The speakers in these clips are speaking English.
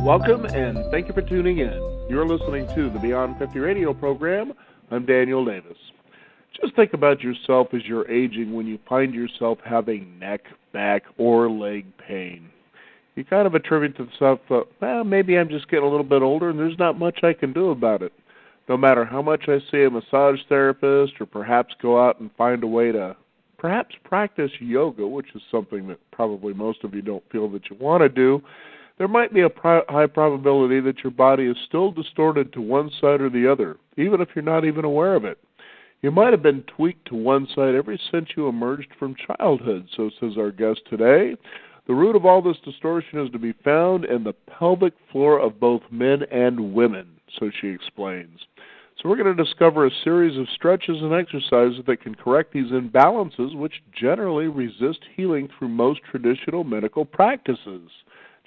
Welcome and thank you for tuning in. You're listening to the Beyond 50 radio program. I'm Daniel Davis. Just think about yourself as you're aging when you find yourself having neck, back, or leg pain. You kind of attribute to yourself, maybe I'm just getting a little bit older and there's not much I can do about it. No matter how much I see a massage therapist or perhaps go out and find a way to perhaps practice yoga, which is something that probably most of you don't feel that you want to do, there might be a high probability that your body is still distorted to one side or the other, even if you're not even aware of it. You might have been tweaked to one side ever since you emerged from childhood, so says our guest today. The root of all this distortion is to be found in the pelvic floor of both men and women, so she explains. So we're going to discover a series of stretches and exercises that can correct these imbalances, which generally resist healing through most traditional medical practices.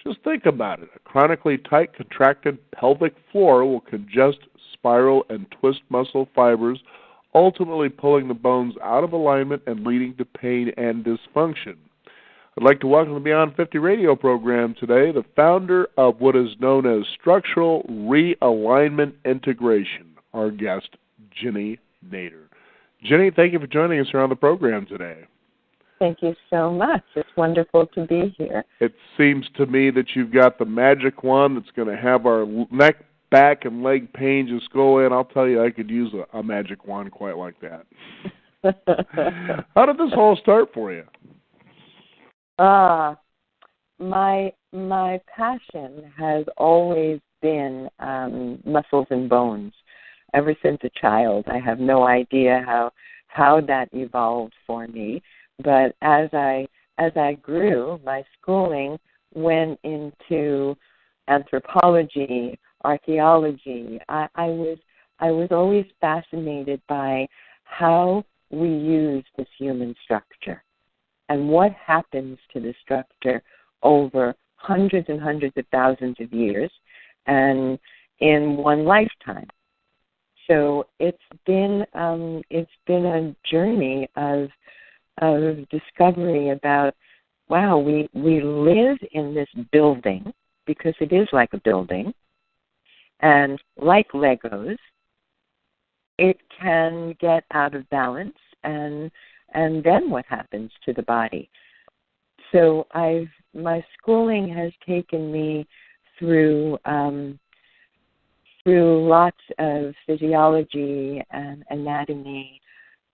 Just think about it. A chronically tight, contracted pelvic floor will congest, spiral, and twist muscle fibers, ultimately pulling the bones out of alignment and leading to pain and dysfunction. I'd like to welcome to the Beyond 50 radio program today the founder of what is known as Structural ReAlignment Integration, our guest, Ginny Nadler. Ginny, thank you for joining us here on the program today. Thank you so much. It's wonderful to be here. It seems to me that you've got the magic wand that's going to have our neck, back, and leg pain just go in. I'll tell you, I could use a magic wand quite like that. How did this all start for you? My passion has always been muscles and bones. Ever since a child, I have no idea how that evolved for me. But as I grew, my schooling went into anthropology, archaeology. I was always fascinated by how we use this human structure and what happens to the structure over hundreds and hundreds of thousands of years and in one lifetime. So it's been a journey of discovery about, wow, we live in this building because it is like a building, and like Legos, it can get out of balance, and then what happens to the body? So my schooling has taken me through lots of physiology and anatomy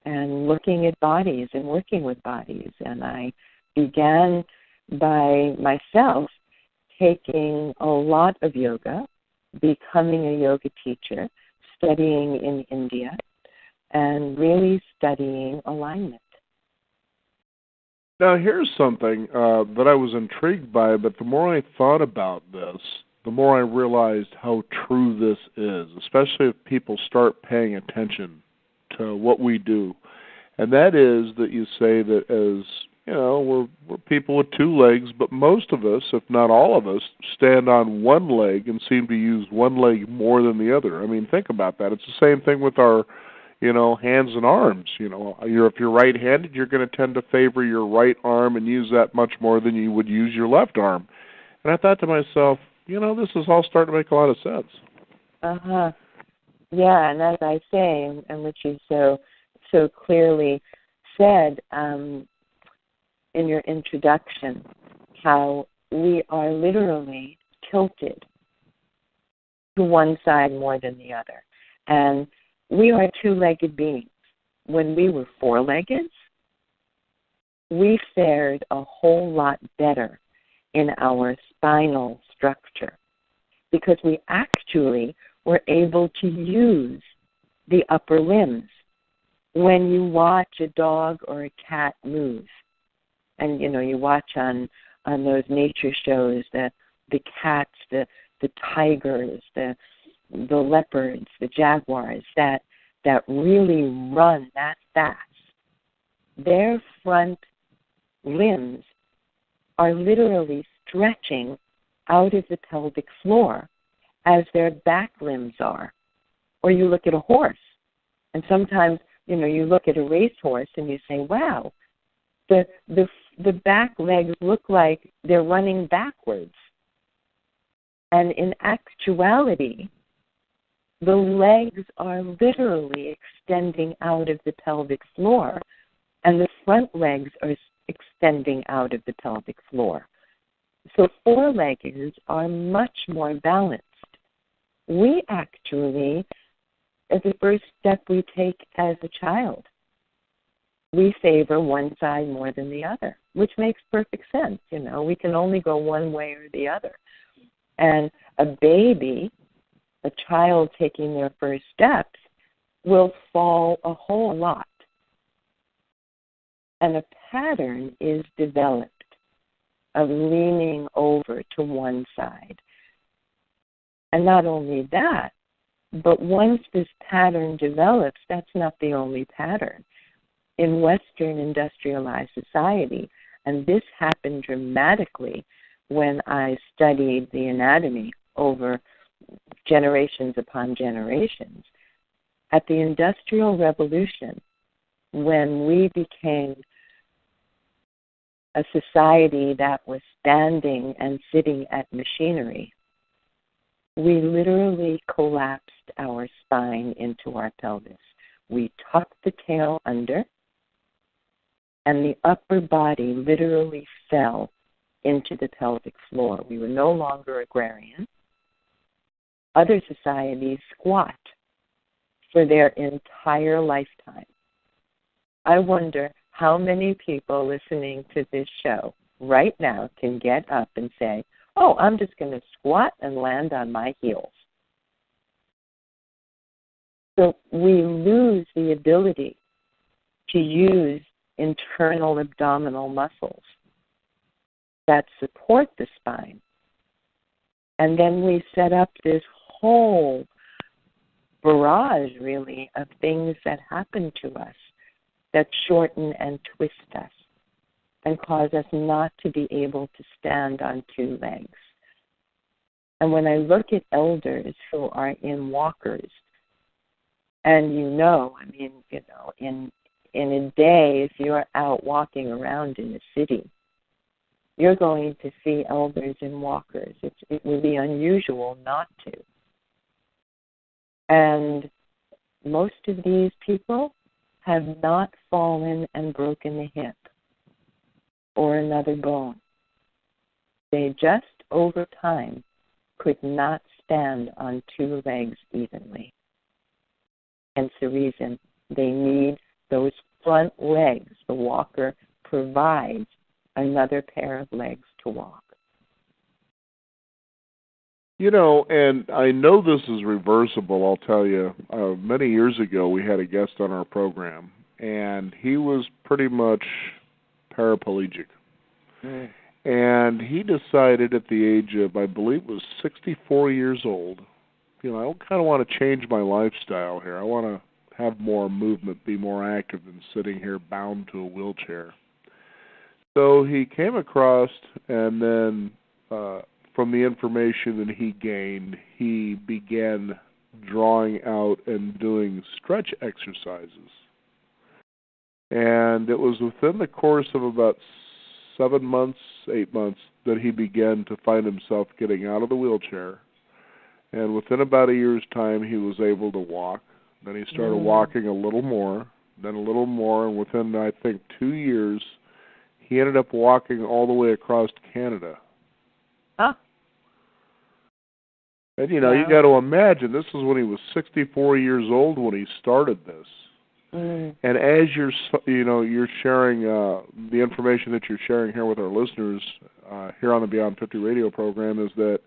and looking at bodies and working with bodies. And I began by myself taking a lot of yoga, becoming a yoga teacher, studying in India, and really studying alignment. Now, here's something that I was intrigued by, but the more I thought about this, the more I realized how true this is, especially if people start paying attention to what we do. And that is that you say that as, you know, we're people with two legs, but most of us, if not all of us, stand on one leg and seem to use one leg more than the other. I mean, think about that. It's the same thing with our, hands and arms. If you're right-handed, you're going to tend to favor your right arm and use that much more than you would use your left arm. And I thought to myself, this is all starting to make a lot of sense. Yeah, and as I say, and which you so clearly said in your introduction, how we are literally tilted to one side more than the other. And we are two-legged beings. When we were four-legged, we fared a whole lot better in our spinal structure because we actually were able to use the upper limbs. When you watch a dog or a cat move, and you watch on those nature shows the cats, the tigers, the leopards, the jaguars that really run that fast, their front limbs are literally stretching out of the pelvic floor as their back limbs are. Or you look at a horse, and sometimes, you look at a racehorse and you say, wow, the back legs look like they're running backwards. And in actuality, the legs are literally extending out of the pelvic floor, and the front legs are extending out of the pelvic floor. So four-leggers are much more balanced. We actually, as the first step we take as a child, we favor one side more than the other, which makes perfect sense. You know, we can only go one way or the other. And a baby, a child taking their first steps, will fall a whole lot. And a pattern is developed of leaning over to one side. And not only that, but once this pattern develops, that's not the only pattern. In Western industrialized society, and this happened dramatically when I studied the anatomy over generations upon generations, at the Industrial Revolution, when we became a society that was standing and sitting at machinery, we literally collapsed our spine into our pelvis. We tucked the tail under, and the upper body literally fell into the pelvic floor. We were no longer agrarian. Other societies squat for their entire lifetime. I wonder how many people listening to this show right now can get up and say, oh, I'm just going to squat and land on my heels. So we lose the ability to use internal abdominal muscles that support the spine. And then we set up this whole barrage, really, of things that happen to us that shorten and twist us and cause us not to be able to stand on two legs. And when I look at elders who are in walkers, and in a day, if you're out walking around in the city, you're going to see elders in walkers. It would be unusual not to. And most of these people have not fallen and broken the hip or another bone. They just, over time, could not stand on two legs evenly. Hence the reason they need those front legs. The walker provides another pair of legs to walk. You know, and I know this is reversible, I'll tell you. Many years ago, we had a guest on our program, and he was pretty much paraplegic. Mm. And he decided at the age of, I believe it was 64 years old, I kind of want to change my lifestyle here. I want to have more movement, be more active than sitting here bound to a wheelchair. So he came across, and then from the information that he gained, he began drawing out and doing stretch exercises. And it was within the course of about 7 months, 8 months, that he began to find himself getting out of the wheelchair. And within about a year's time, he was able to walk. Then he started walking a little more, then a little more, and within, I think, 2 years, he ended up walking all the way across Canada. Huh? And, you got to imagine, this is when he was 64 years old when he started this. Mm. And as you're sharing the information that you're sharing here with our listeners here on the Beyond 50 radio program, is that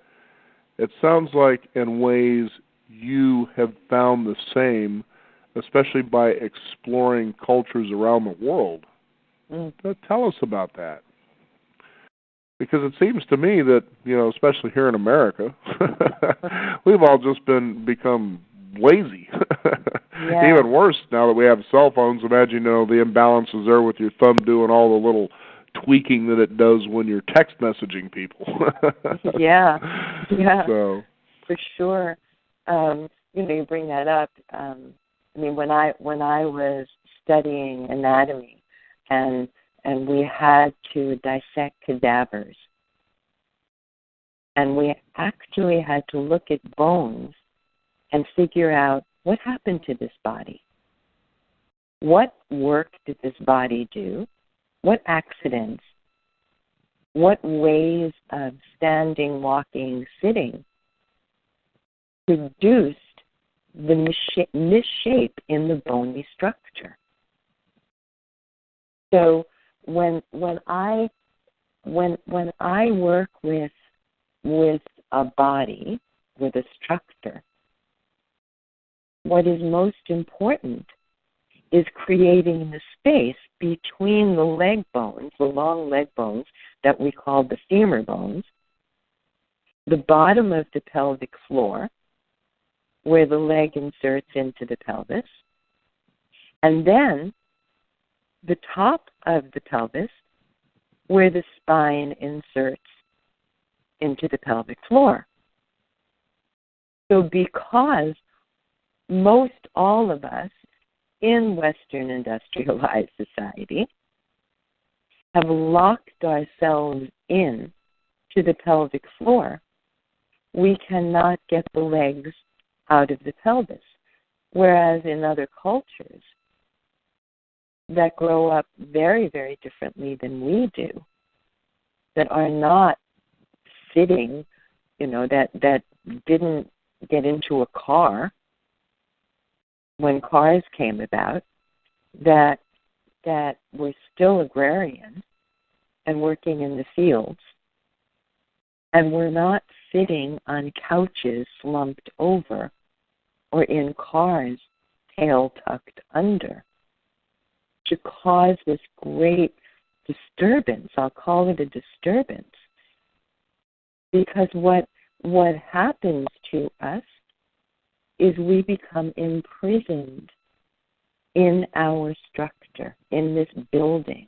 it sounds like in ways you have found the same, especially by exploring cultures around the world. Mm. Tell us about that. Because it seems to me that, especially here in America, we've all just become lazy. Yeah. Even worse, now that we have cell phones, imagine, the imbalances there with your thumb doing all the little tweaking that it does when you're text messaging people. Yeah. So. For sure. You bring that up. When I was studying anatomy and we had to dissect cadavers, And we actually had to look at bones and figure out what happened to this body. What work did this body do? What accidents? What ways of standing, walking, sitting produced the misshape in the bony structure? So when I work with a body, with a structure, what is most important is creating the space between the leg bones, the long leg bones that we call the femur bones, the bottom of the pelvic floor, where the leg inserts into the pelvis, and then the top of the pelvis, where the spine inserts into the pelvic floor. So because most all of us in Western industrialized society have locked ourselves in to the pelvic floor, we cannot get the legs out of the pelvis. Whereas in other cultures that grow up very, very differently than we do, that are not sitting, that didn't get into a car when cars came about, that were still agrarian and working in the fields, and were not sitting on couches slumped over or in cars tail tucked under, to cause this great disturbance. I'll call it a disturbance. Because what happens to us is we become imprisoned in our structure, in this building.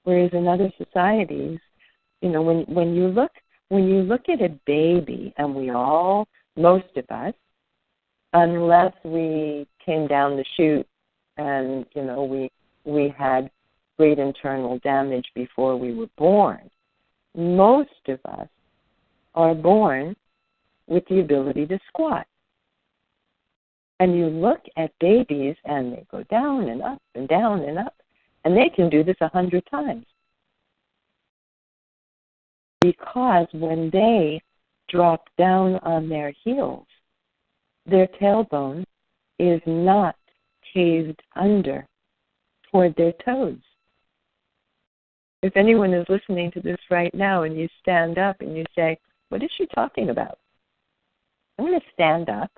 Whereas in other societies, when you look at a baby, and most of us, unless we came down the chute and we had great internal damage before we were born, most of us are born with the ability to squat. And you look at babies, and they go down and up and down and up, and they can do this 100 times. Because when they drop down on their heels, their tailbone is not caved under toward their toes. If anyone is listening to this right now and you stand up and you say, "What is she talking about?" I'm going to stand up,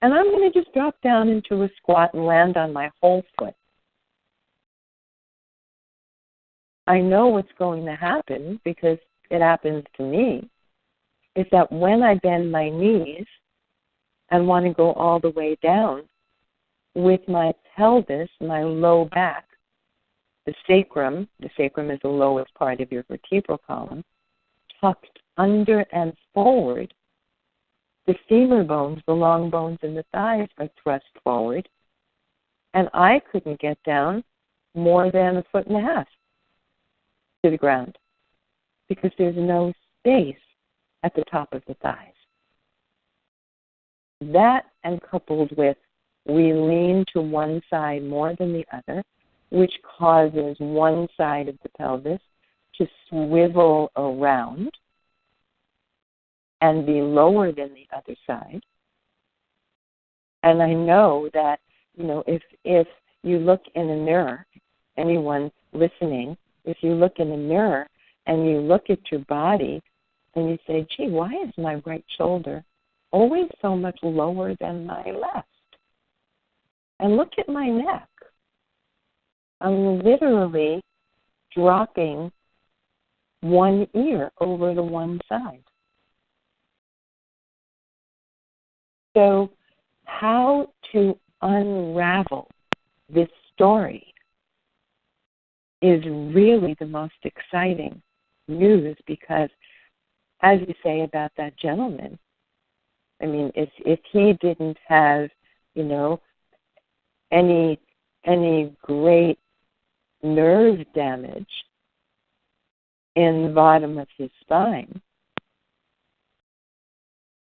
and I'm going to just drop down into a squat and land on my whole foot. I know what's going to happen, because it happens to me, is that when I bend my knees and want to go all the way down, with my pelvis, my low back, the sacrum is the lowest part of your vertebral column, tucked under and forward, the femur bones, the long bones in the thighs, are thrust forward, and I couldn't get down more than 1.5 feet to the ground, because there's no space at the top of the thighs. That, and coupled with we lean to one side more than the other, which causes one side of the pelvis to swivel around and be lower than the other side. And I know that, if you look in a mirror, anyone listening, if you look in a mirror and you look at your body and you say, "Gee, why is my right shoulder always so much lower than my left? And look at my neck. I'm literally dropping one ear over to one side." So how to unravel this story is really the most exciting news, because, as you say about that gentleman, I mean, if he didn't have, any great nerve damage in the bottom of his spine,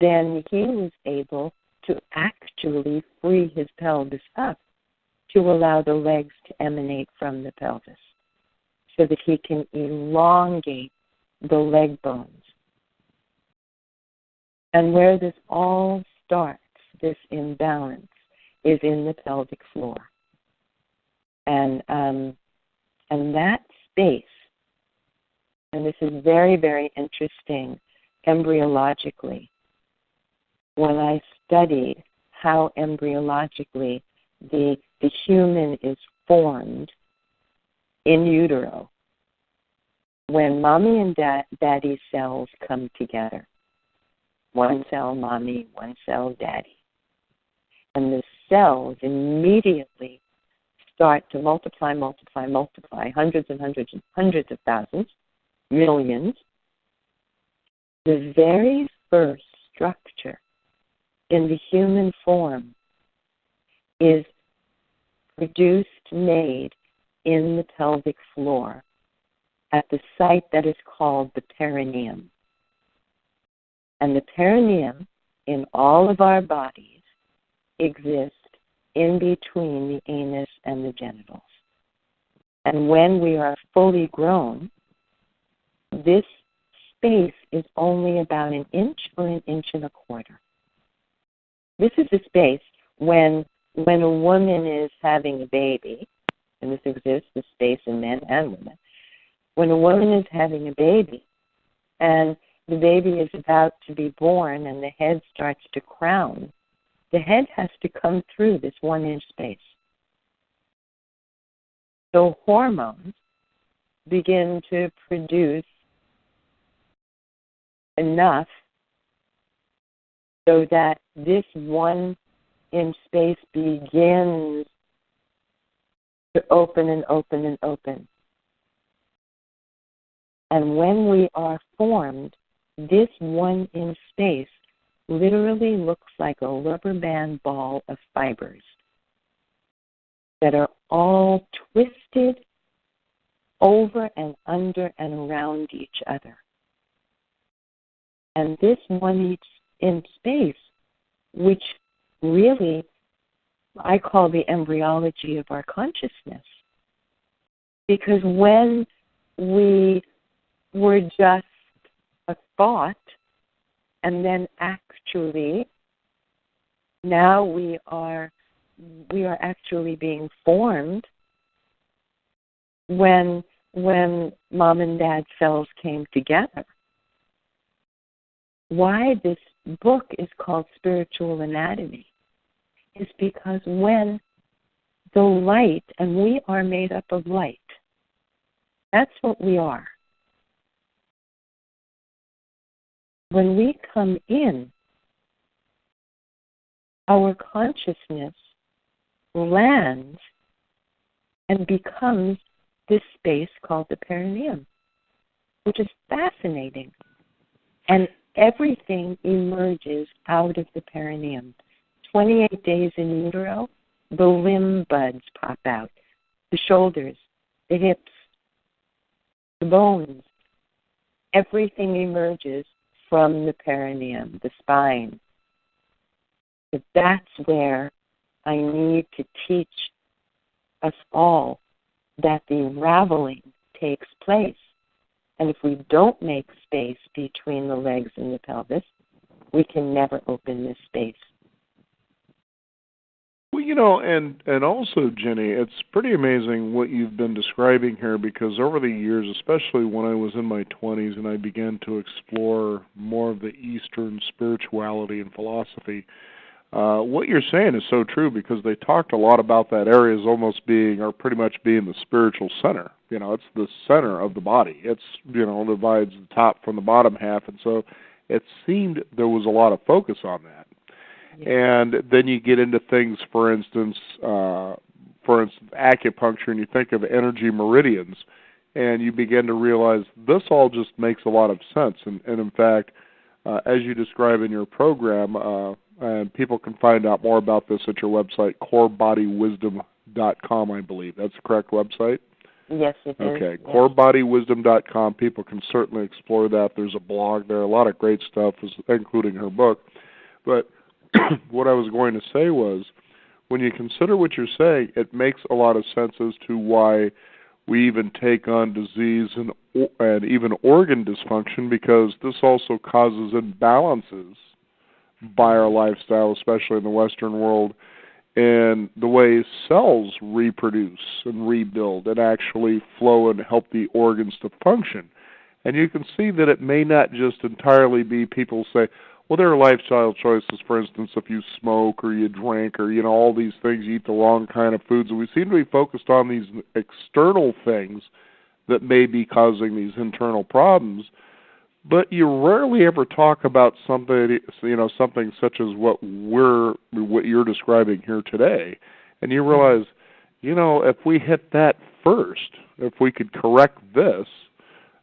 then he was able to actually free his pelvis up to allow the legs to emanate from the pelvis so that he can elongate the leg bones. And where this all starts, this imbalance, is in the pelvic floor. And that space, and this is very, very interesting embryologically, when I studied how embryologically the human is formed in utero, when mommy and daddy cells come together, one cell mommy, one cell daddy, and the cells immediately start to multiply, hundreds and hundreds and hundreds of thousands, millions. The very first structure in the human form is produced, made in the pelvic floor at the site that is called the perineum. And the perineum in all of our bodies exists in between the anus and the genitals. And when we are fully grown, this space is only about an inch or an inch and a quarter. This is the space when a woman is having a baby, and this exists, the space in men and women. When a woman is having a baby and the baby is about to be born and the head starts to crown, the head has to come through this 1 inch space. So hormones begin to produce enough so that this 1 inch space begins to open and open and open. And when we are formed, this 1 inch space literally looks like a rubber band ball of fibers that are all twisted over and under and around each other. And this 1 inch space, which really I call the embryology of our consciousness, because when we were just a thought, and then actually now we are actually being formed when mom and dad cells came together. Why this book is called Spiritual Anatomy is because when the light, and we are made up of light, that's what we are. When we come in, our consciousness lands and becomes this space called the perineum, which is fascinating. And everything emerges out of the perineum. 28 days in utero, the limb buds pop out, the shoulders, the hips, the bones. Everything emerges from the perineum, the spine. But that's where I need to teach us all that the raveling takes place. And if we don't make space between the legs and the pelvis, we can never open this space. Well, and also, Ginny, it's pretty amazing what you've been describing here, because over the years, especially when I was in my 20s and I began to explore more of the Eastern spirituality and philosophy, what you're saying is so true, because they talked a lot about that area as almost being, or pretty much being, the spiritual center. It's the center of the body. It's, divides the top from the bottom half, and so it seemed there was a lot of focus on that. And then you get into things, for instance, acupuncture, and you think of energy meridians, and you begin to realize this all just makes a lot of sense. And in fact, as you describe in your program, and people can find out more about this at your website, corebodywisdom.com, I believe. That's the correct website? Yes, it is. Okay, Yes. CoreBodyWisdom.com. People can certainly explore that. There's a blog there, a lot of great stuff, including her book. But what I was going to say was, when you consider what you're saying, it makes a lot of sense as to why we even take on disease and even organ dysfunction, because this also causes imbalances by our lifestyle, especially in the Western world, and the way cells reproduce and rebuild and actually flow and help the organs to function. And you can see that it may not just entirely be people say, well, there are lifestyle choices. For instance, if you smoke or you drink or, all these things, you eat the wrong kind of foods. And we seem to be focused on these external things that may be causing these internal problems. But you rarely ever talk about something such as what you're describing here today. And you realize, if we hit that first, if we could correct this,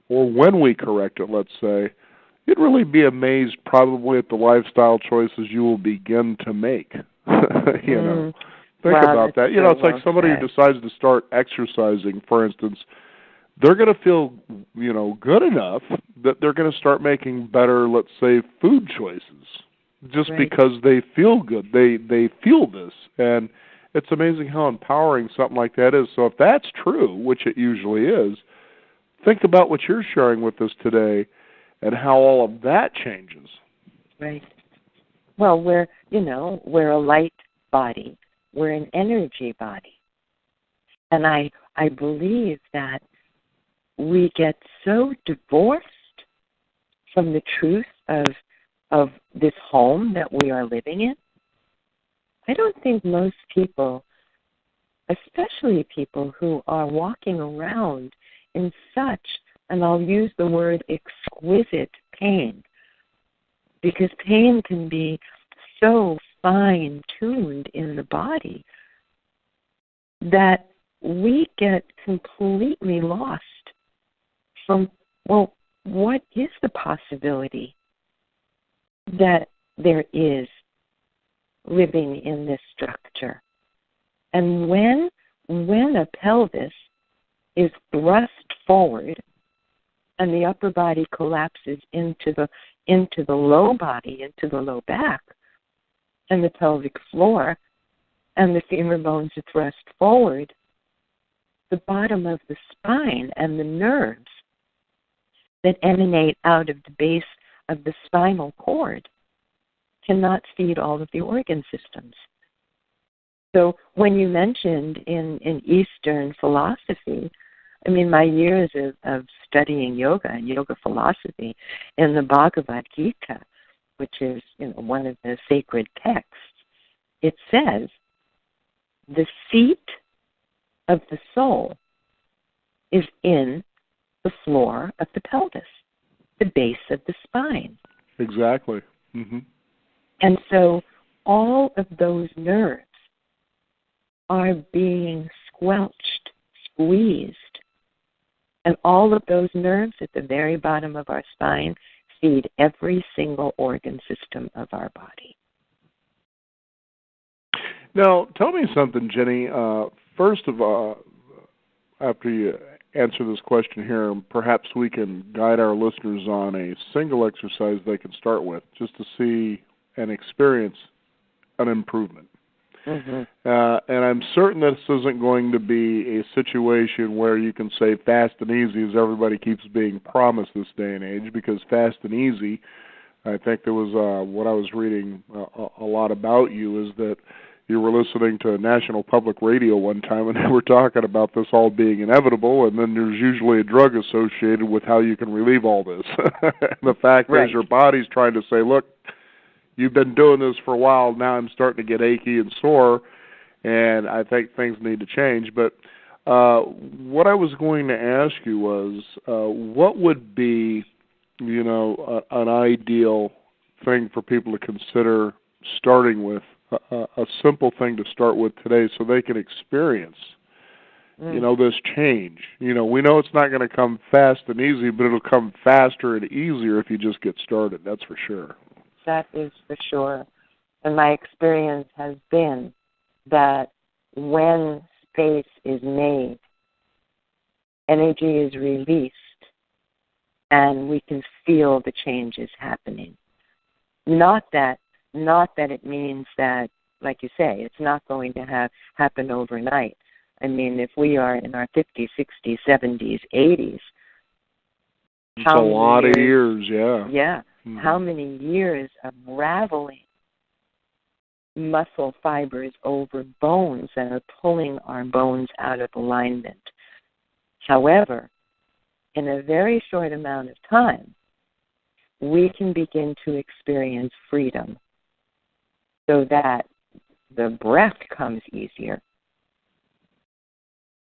or when we correct it, let's say, you'd really be amazed probably at the lifestyle choices you will begin to make. Think about that. It's like somebody who decides to start exercising, for instance. They're going to feel, good enough that they're going to start making better, let's say, food choices, just because they feel good. They feel this, and it's amazing how empowering something like that is. So if that's true, which it usually is, think about what you're sharing with us today and how all of that changes. Right. Well, we're a light body. We're an energy body. And I believe that we get so divorced from the truth of this home that we are living in. I don't think most people, especially people who are walking around in such, and I'll use the word exquisite pain, because pain can be so fine-tuned in the body that we get completely lost from, what is the possibility that there is living in this structure? And when a pelvis is thrust forward and the upper body collapses into the low body, into the low back, and the pelvic floor and the femur bones are thrust forward, the bottom of the spine and the nerves that emanate out of the base of the spinal cord cannot feed all of the organ systems. So when you mentioned in Eastern philosophy, my years of studying yoga and yoga philosophy in the Bhagavad Gita, which is one of the sacred texts, it says the seat of the soul is in the floor of the pelvis, the base of the spine. Exactly. Mm-hmm. And so all of those nerves are being squelched, squeezed, and all of those nerves at the very bottom of our spine feed every single organ system of our body. Now, tell me something, Ginny. First of all, after you answer this question here, perhaps we can guide our listeners on a single exercise they can start with just to see and experience an improvement. Mm-hmm. And I'm certain this isn't going to be a situation where you can say fast and easy, as everybody keeps being promised this day and age, because fast and easy, I think there was what I was reading a lot about you is that you were listening to National Public Radio one time, and they were talking about this all being inevitable, and then there's usually a drug associated with how you can relieve all this. And the fact is your body's trying to say, look, you've been doing this for a while, now I'm starting to get achy and sore, and I think things need to change. But what I was going to ask you was, what would be, an ideal thing for people to consider starting with, a simple thing to start with today so they can experience, this change. We know it's not going to come fast and easy, but it'll come faster and easier if you just get started, that's for sure. That is for sure. And my experience has been that when space is made energy is released, and we can feel the changes happening. Not that it means that, like you say, it's not going to happen overnight. I mean, if we are in our 50s, 60s, 70s, 80s, it's a lot of years, yeah. Yeah. Mm-hmm. How many years of raveling muscle fibers over bones that are pulling our bones out of alignment. However, in a very short amount of time, we can begin to experience freedom so that the breath comes easier.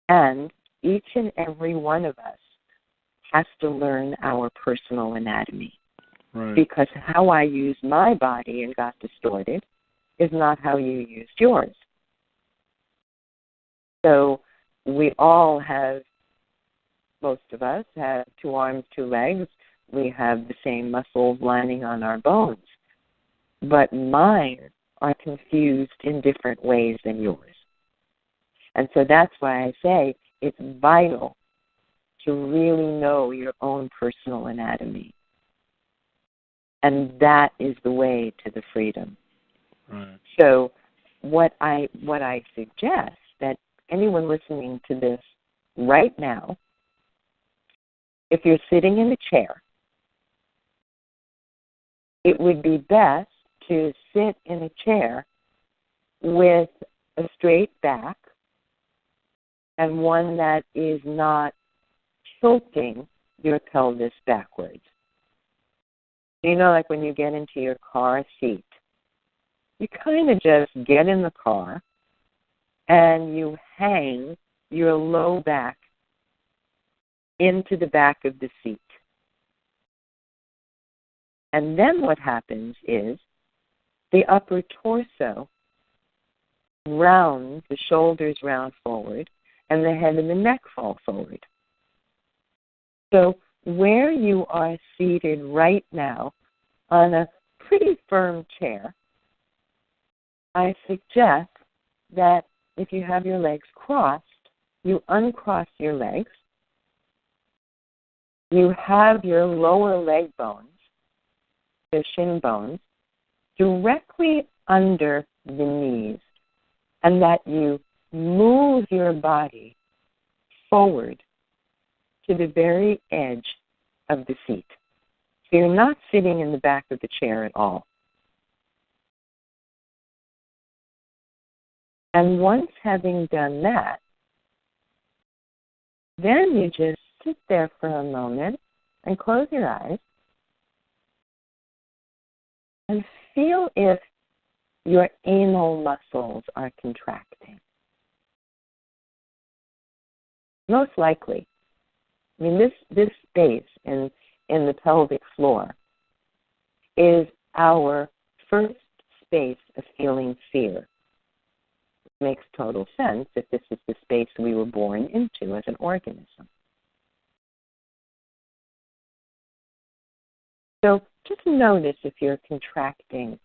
And each and every one of us has to learn our personal anatomy. Right. Because how I used my body and got distorted is not how you used yours. So we all have, most of us have 2 arms, 2 legs. We have the same muscles lining on our bones. But mine are confused in different ways than yours. And so that's why I say it's vital to really know your own personal anatomy. And that is the way to the freedom. Right. So what I suggest that anyone listening to this right now, if you're sitting in a chair, it would be best to sit in a chair with a straight back and one that is not tilting your pelvis backwards. You know, like when you get into your car seat, you kind of just get in the car and you hang your low back into the back of the seat. And then what happens is the upper torso rounds, the shoulders round forward, and the head and the neck fall forward. So where you are seated right now on a pretty firm chair, I suggest that if you have your legs crossed, you uncross your legs. You have your lower leg bones, the shin bones, directly under the knees, and that you move your body forward to the very edge of the seat. So you're not sitting in the back of the chair at all. And once having done that, then you just sit there for a moment and close your eyes and feel if your anal muscles are contracting. Most likely. I mean, this space in the pelvic floor is our first space of feeling fear. It makes total sense if this is the space we were born into as an organism. So just notice if you're contracting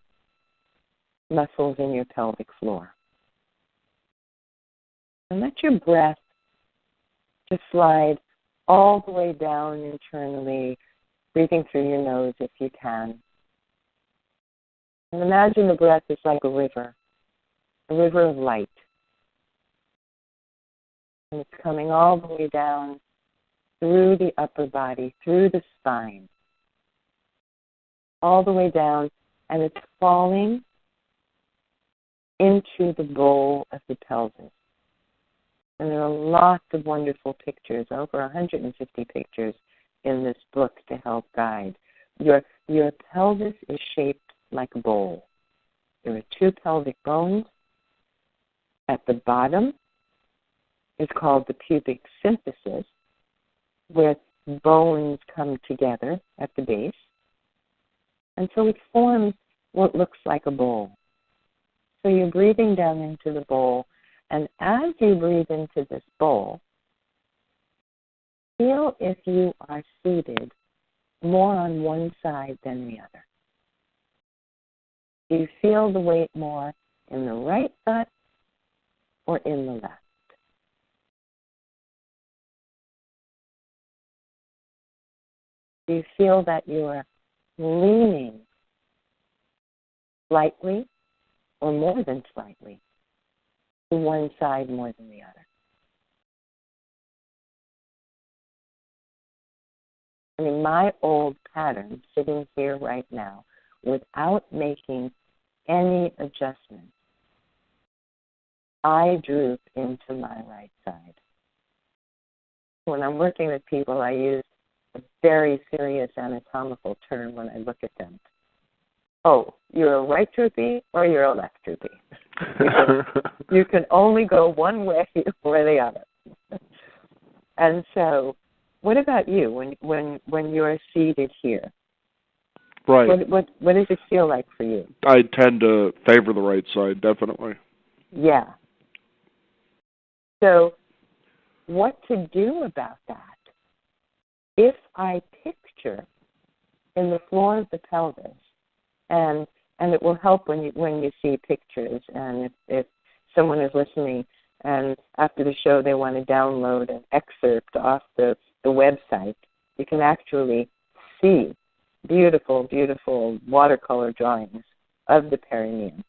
muscles in your pelvic floor. And let your breath just slide all the way down internally, breathing through your nose if you can. And imagine the breath is like a river of light. And it's coming all the way down through the upper body, through the spine, all the way down, and it's falling into the bowl of the pelvis. And there are lots of wonderful pictures, over 150 pictures in this book to help guide. Your pelvis is shaped like a bowl. There are 2 pelvic bones. At the bottom is called the pubic symphysis, where bones come together at the base. And so it forms what looks like a bowl. So you're breathing down into the bowl, and as you breathe into this bowl, feel if you are seated more on one side than the other. Do you feel the weight more in the right butt or in the left? Do you feel that you're leaning slightly or more than slightly to one side more than the other? I mean, my old pattern, sitting here right now, without making any adjustments, I droop into my right side. When I'm working with people, I use a very serious anatomical term when I look at them. Oh, you're a right droopy or you're a left droopy. You can only go one way or the other. And so, what about you when you're seated here? Right. What does it feel like for you? I tend to favor the right side, definitely. Yeah. So, what to do about that? If I picture in the floor of the pelvis, and it will help when you see pictures, and if someone is listening and after the show they want to download an excerpt off the website, you can actually see beautiful, beautiful watercolor drawings of the perineum.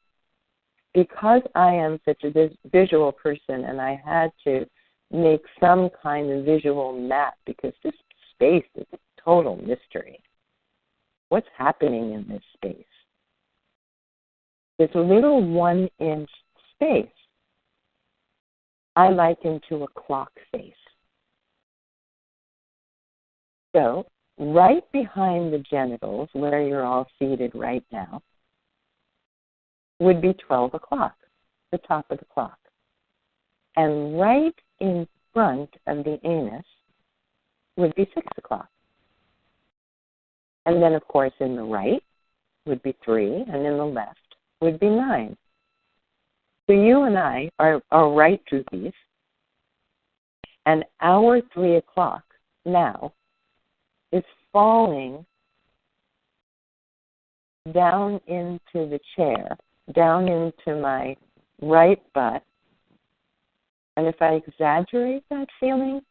Because I am such a visual person and I had to make some kind of visual map because this space is a total mystery. What's happening in this space? This little 1-inch space I liken to a clock face. So, right behind the genitals, where you're all seated right now, would be 12 o'clock, the top of the clock. And right in front of the anus would be 6 o'clock. And then, of course, in the right would be 3, and in the left would be 9. So you and I are right droopies, and our 3 o'clock now is falling down into the chair, down into my right butt. And if I exaggerate that feeling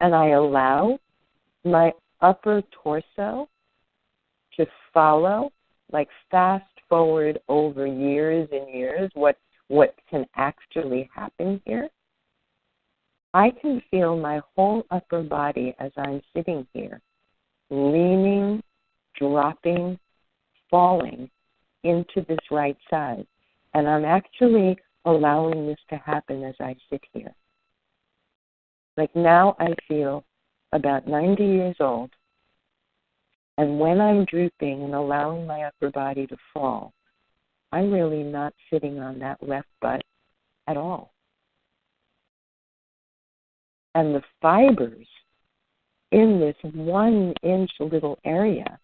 and I allow my upper torso to follow, like fast forward over years and years, what can actually happen here, I can feel my whole upper body as I'm sitting here, leaning, dropping, falling into this right side. And I'm actually allowing this to happen as I sit here. Like now I feel about 90 years old, and when I'm drooping and allowing my upper body to fall, I'm really not sitting on that left butt at all. And the fibers in this 1-inch little area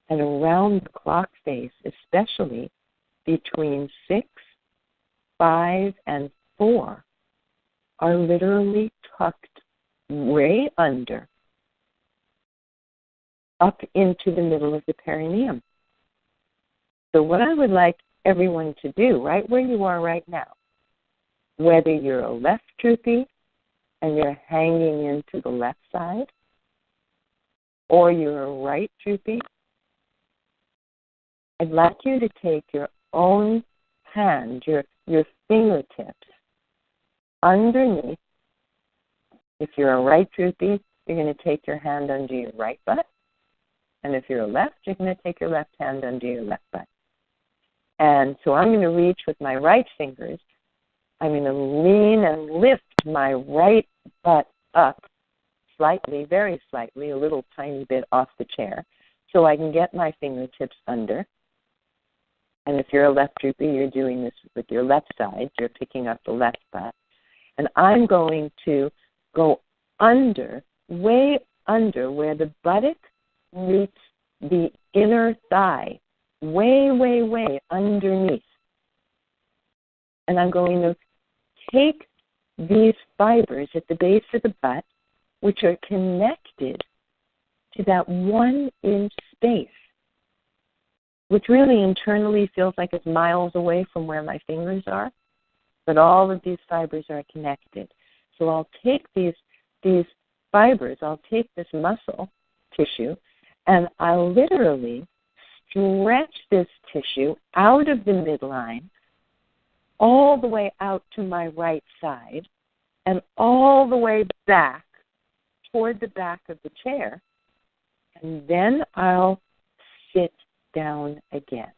and around the clock face, especially between 6, 5, and 4, are literally tucked way under, up into the middle of the perineum. So what I would like everyone to do, right where you are right now, whether you're a left droopy and you're hanging into the left side, or you're a right droopy, I'd like you to take your own hand, your fingertips, underneath. If you're a right droopy, you're going to take your hand under your right butt. And if you're a left, you're going to take your left hand under your left butt. And so I'm going to reach with my right fingers. I'm going to lean and lift my right butt up slightly, very slightly, a little tiny bit off the chair, so I can get my fingertips under. And if you're a left droopy, you're doing this with your left side. You're picking up the left butt. And I'm going to go under, way under, where the buttock meets the inner thigh, way, way, way underneath. And I'm going to take these fibers at the base of the butt, which are connected to that 1-inch space, which really internally feels like it's miles away from where my fingers are, but all of these fibers are connected. So I'll take these fibers, I'll take this muscle, tissue, and I'll literally stretch this tissue out of the midline, all the way out to my right side, and all the way back toward the back of the chair, and then I'll sit down again.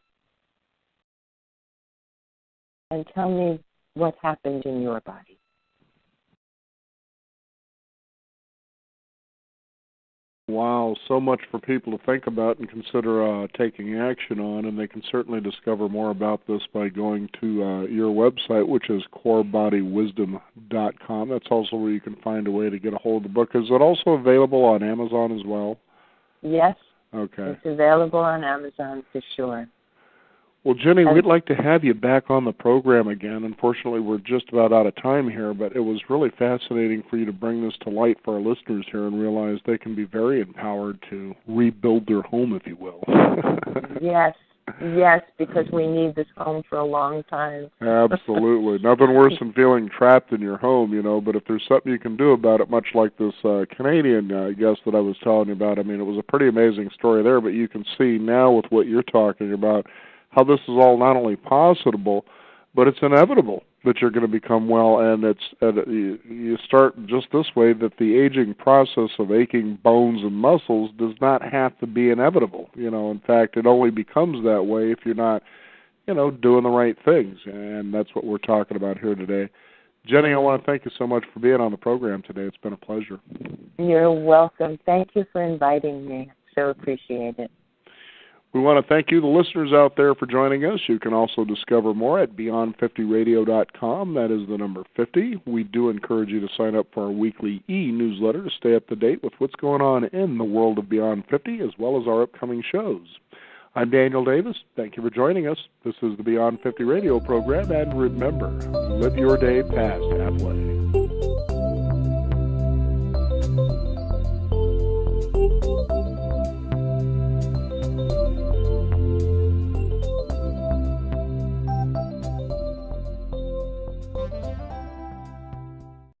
And tell me what happened in your body. Wow, so much for people to think about and consider taking action on, and they can certainly discover more about this by going to your website, which is corebodywisdom.com. That's also where you can find a way to get a hold of the book. Is it also available on Amazon as well? Yes. Okay. It's available on Amazon for sure. Well, Ginny, we'd like to have you back on the program again. Unfortunately, we're just about out of time here, but it was really fascinating for you to bring this to light for our listeners here and realize they can be very empowered to rebuild their home, if you will. Yes, because we need this home for a long time. Absolutely. Nothing worse than feeling trapped in your home, but if there's something you can do about it, much like this Canadian guest that I was telling you about, I mean, it was a pretty amazing story there, but you can see now with what you're talking about how this is all not only possible, but it's inevitable that you're going to become well, and you start just this way, that the aging process of aching bones and muscles does not have to be inevitable. In fact, it only becomes that way if you're not, doing the right things, and that's what we're talking about here today. Ginny, I want to thank you so much for being on the program today. It's been a pleasure. You're welcome. Thank you for inviting me. So appreciate it. We want to thank you, the listeners out there, for joining us. You can also discover more at beyond50radio.com. That is the number 50. We do encourage you to sign up for our weekly e-newsletter to stay up to date with what's going on in the world of Beyond 50, as well as our upcoming shows. I'm Daniel Davis. Thank you for joining us. This is the Beyond 50 radio program, and remember, live your day past halfway.